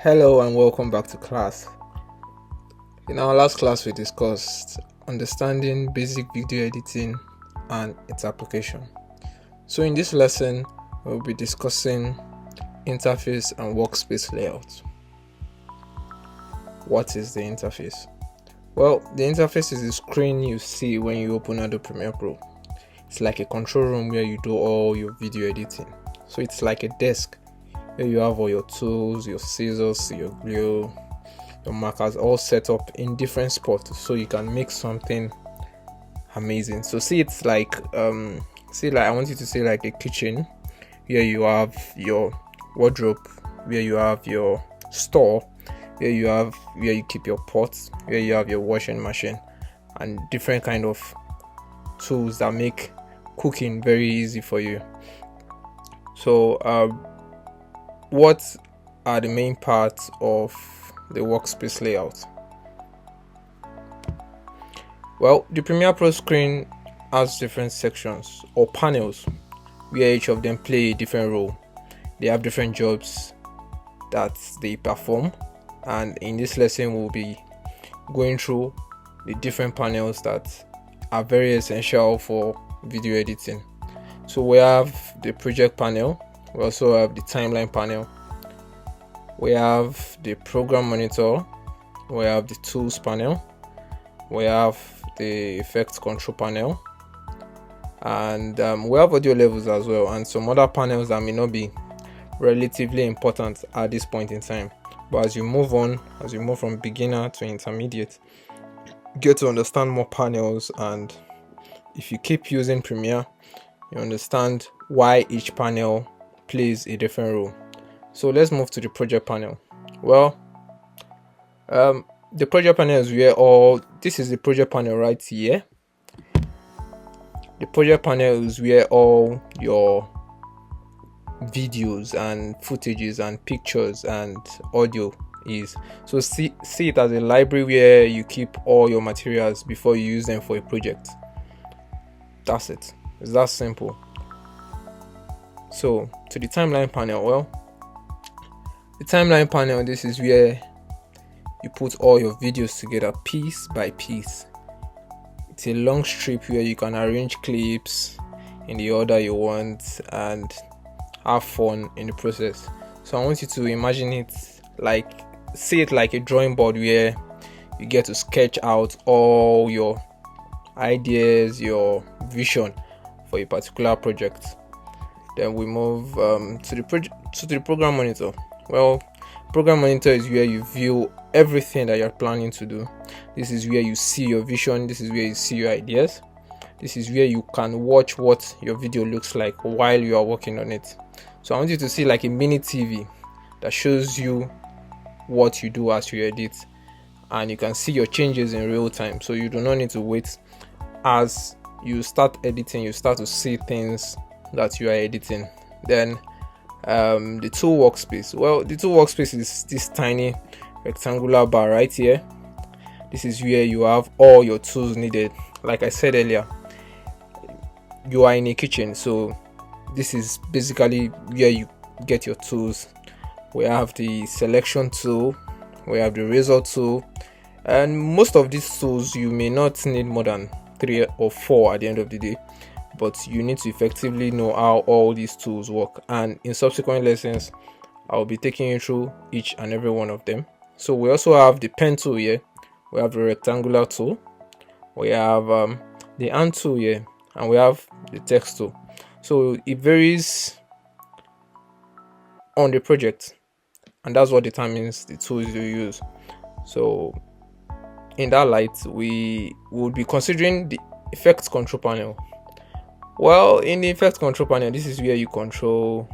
Hello and welcome back to class. In our last class, we discussed understanding basic video editing and its application. So in this lesson, we'll be discussing interface and workspace layout. What is the interface? Well, the interface is the screen you see when you open Adobe Premiere Pro. It's like a control room where you do all your video editing. So it's like a desk where you have all your tools, your scissors, your glue, your markers all set up in different spots so you can make something amazing. So see, it's like I want you to see like a kitchen where you have your wardrobe, where you have your store, where you keep your pots, where you have your washing machine, and different kind of tools that make cooking very easy for you. So what are the main parts of the workspace layout? Well, the Premiere Pro screen has different sections or panels where each of them play a different role. They have different jobs that they perform, and in this lesson we'll be going through the different panels that are very essential for video editing. So we have the project panel, we also have the timeline panel, we have the program monitor, we have the tools panel, we have the effects control panel, and we have audio levels as well, and some other panels that may not be relatively important at this point in time. But as you move from beginner to intermediate, you get to understand more panels, and if you keep using Premiere, you understand why each panel plays a different role. So let's move to the project panel. Well, the project panel is where this is the project panel right here. The project panel is where all your videos and footages and pictures and audio is. So see it as a library where you keep all your materials before you use them for a project. That's it. It's that simple. So to the timeline panel. Well, the timeline panel, this is where you put all your videos together piece by piece. It's a long strip where you can arrange clips in the order you want and have fun in the process. So I want you to imagine it see it like a drawing board where you get to sketch out all your ideas, your vision for a particular project. Then we move to the program monitor. Well, program monitor is where you view everything that you're planning to do. This is where you see your vision, this is where you see your ideas, this is where you can watch what your video looks like while you are working on it. So I want you to see like a mini TV that shows you what you do as you edit, and you can see your changes in real time, so you do not need to wait. As you start editing, you start to see things that you are editing. Then the tool workspace. Well, the tool workspace is this tiny rectangular bar right here. This is where you have all your tools needed. Like I said earlier, you are in a kitchen, so this is basically where you get your tools. We have the selection tool, we have the razor tool, and most of these tools you may not need more than 3 or 4 at the end of the day, but you need to effectively know how all these tools work. And in subsequent lessons, I'll be taking you through each and every one of them. So we also have the pen tool here, we have the rectangular tool, we have the hand tool here, and we have the text tool. So it varies on the project, and that's what determines the tools you use. So in that light, we would be considering the effects control panel. Well, in the effects control panel, this is where you control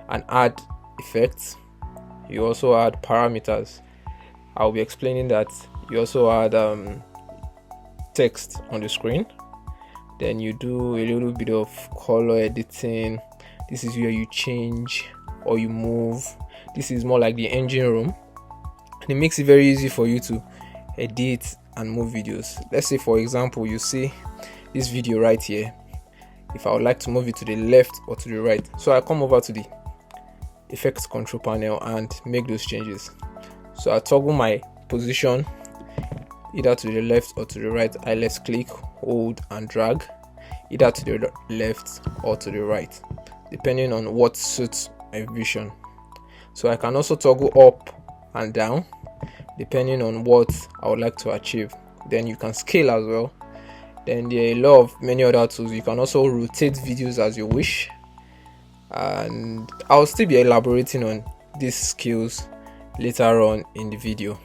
and add effects. You also add parameters. I'll be explaining that. You also add text on the screen. Then you do a little bit of color editing. This is where you change or you move. This is more like the engine room, and it makes it very easy for you to edit and move videos. Let's say, for example, you see this video right here. If I would like to move it to the left or to the right, so I come over to the effects control panel and make those changes. So I toggle my position either to the left or to the right. I left click, hold and drag either to the left or to the right, depending on what suits my vision. So I can also toggle up and down depending on what I would like to achieve. Then you can scale as well. Then there are a lot of many other tools. You can also rotate videos as you wish, and I'll still be elaborating on these skills later on in the video.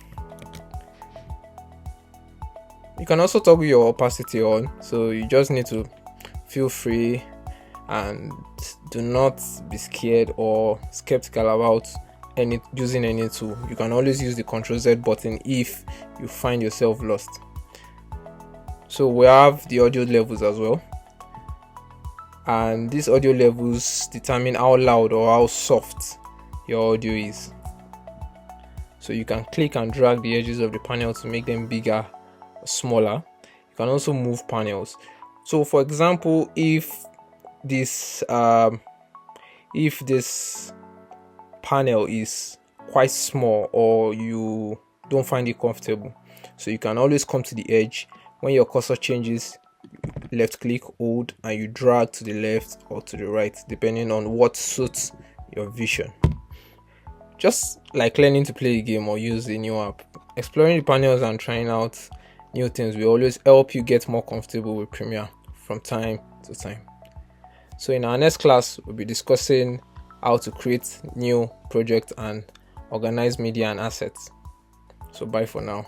You can also toggle your opacity on, so you just need to feel free and do not be scared or skeptical about using any tool. You can always use the Ctrl Z button if you find yourself lost. So we have the audio levels as well, and these audio levels determine how loud or how soft your audio is. So you can click and drag the edges of the panel to make them bigger or smaller. You can also move panels. So for example, if this panel is quite small or you don't find it comfortable, so you can always come to the edge. When your cursor changes, left click, hold, and you drag to the left or to the right depending on what suits your vision. Just like learning to play a game or use a new app, exploring the panels and trying out new things will always help you get more comfortable with Premiere from time to time. So in our next class, we'll be discussing how to create new projects and organize media and assets. So bye for now.